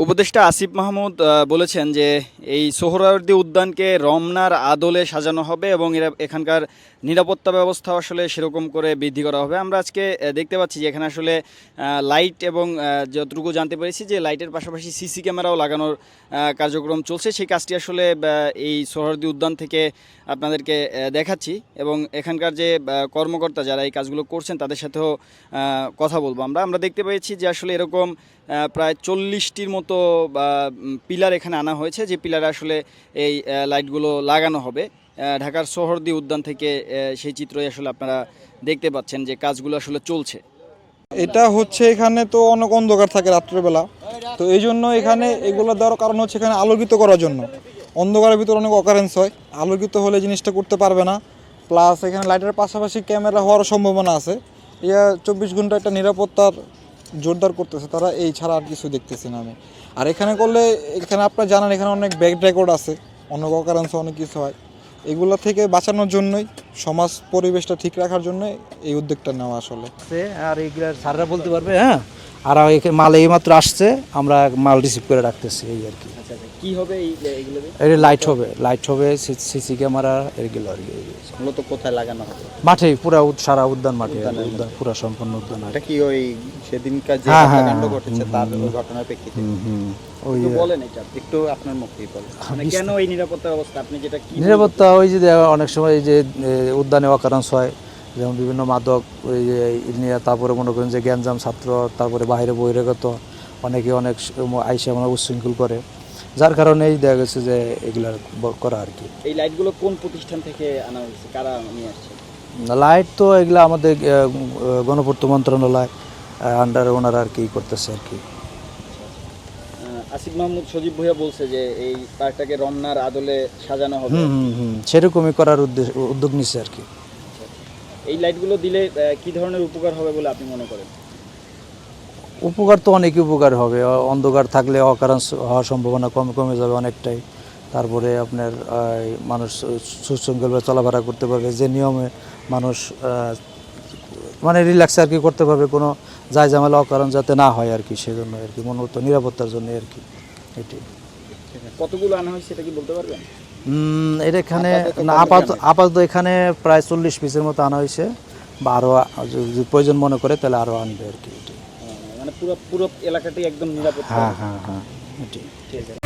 উপদেষ্টা আসিফ মাহমুদ বলেছেন যে এই সোহরাওয়ার্দী উদ্যানকে রমনার আদলে সাজানো হবে এবং এখানকার নিরাপত্তা ব্যবস্থা আসলে সেরকম করে বৃদ্ধি করা হবে। আমরা আজকে দেখতে পাচ্ছি যে এখানে আসলে লাইট এবং যতটুকু জানতে পেরেছি যে লাইটের পাশাপাশি সিসি ক্যামেরাও লাগানোর কার্যক্রম চলছে। সেই কাজটি আসলে এই সোহরাওয়ার্দী উদ্যান থেকে আপনাদেরকে দেখাচ্ছি এবং এখানকার যে কর্মকর্তা যারা এই কাজগুলো করছেন তাদের সাথেও কথা বলবো। আমরা দেখতে পেয়েছি যে আসলে এরকম প্রায় 40টির মতো পিলার এখানে আনা হয়েছে, যে পিলারে আসলে এই লাইটগুলো লাগানো হবে। ঢাকার সোহরাওয়ার্দী উদ্যান থেকে সেই চিত্রই আসলে আপনারা দেখতে পাচ্ছেন যে কাজগুলো আসলে চলছে। এটা হচ্ছে এখানে তো অনেক অন্ধকার থাকে রাত্রেবেলা, তো এই জন্য এখানে এগুলো দেওয়ার কারণ হচ্ছে এখানে আলোকিত করার জন্য। অন্ধকারের ভিতরে অনেক অকারেন্স হয়, আলোকিত হলে জিনিসটা করতে পারবে না। প্লাস এখানে লাইটের পাশাপাশি ক্যামেরা হওয়ার সম্ভাবনা আছে। ইয়া 24 ঘন্টা একটা নিরাপত্তার জোরদার করতেছে তারা, এই ছাড়া আর কিছু দেখতেছি না আমি। আর এখানে করলে, এখানে আপনারা জানেন এখানে অনেক ব্যাক রেকর্ড আছে, অনেক অকারেন্স অনেক কিছু হয়। এগুলো থেকে বাঁচানোর জন্যই, সমাজ পরিবেশটা ঠিক রাখার জন্য এই উদ্যোগটা নেওয়া আসলে। আর এইগুলা স্যাররা বলতে পারবে। হ্যাঁ, আর মাল এইমাত্র আসছে, আমরা মাল রিসিভ করে রাখতেছি এই আর কি। কি হবে এইগুলোতে? এই লাইট হবে সিসি ক্যামেরা এগুলো আর কি। মূলত কোথায় লাগানো হবে? মাঠে পুরা সারা উদ্যান মাঠে, উদ্যান পুরা সম্পূর্ণ উদ্যান। এটা কি ওই সেদিনকার যে কাণ্ড ঘটেছে তার ঘটনার প্রেক্ষিতে? ওই বলেন এটা একটু আপনার মুখেই বলেন, মানে কেন এই নিরাপত্তা ব্যবস্থা আপনি যেটা কি নিরাপত্তা, ওই যে অনেক সময় এই যে উদ্যানে অকারেন্স হয়, যেমন বিভিন্ন মাদক ওই যে নিয়ে, তারপরে মনে করেন যে গ্যাঞ্জাম ছাত্র, তারপরে বাইরে বহিরাগত অনেকে অনেক আইসে আমরা উচ্ছৃঙ্খল করে, যার কারণেই দেখা গেছে যে এগুলার করা আর কি। এই লাইটগুলো কোন প্রতিষ্ঠান থেকে আনা হয়েছে, কারা নিয়ে আসছে? লাইট তো এগুলা আমাদের গণপূর্ত মন্ত্রণালয় আন্ডারে ওনারা আর কি করতেছে আর কি। আসিফ মাহমুদ সজীব ভুঁইয়া বলছে যে এই পার্কটাকে রমনার আদলে সাজানো হবে। সেরকমই করার উদ্যোগ নিচ্ছে আর কি। এই লাইটগুলো দিলে কি ধরনের উপকার হবে বলে আপনি মনে করেন? উপকার তো অনেকই উপকার হবে। অন্ধকার থাকলে অকারেন্স হওয়ার সম্ভাবনা কমে যাবে অনেকটাই। তারপরে আপনার মানুষ সুশৃঙ্খলভাবে চলাফেরা করতে পারবে, যে নিয়মে মানুষ মানে রিল্যাক্সে আর কি করতে পারবে, কোনো যায় ঝামেলা অকারণ যাতে না হয় আর কি, সেজন্য আর কি, মূলত নিরাপত্তার জন্য আর কি। এটি কতগুলো আনা হয়েছে এটা কি বলতে পারবেন? এটা এখানে আপাতত এখানে প্রায় 40 পিসের মতো আনা হয়েছে, বা আরও যদি প্রয়োজন মনে করে তাহলে আরও আনবে আর কি। মানে পুরো এলাকাটাই একদম নিরাপদ। হ্যাঁ, এটি ঠিক আছে।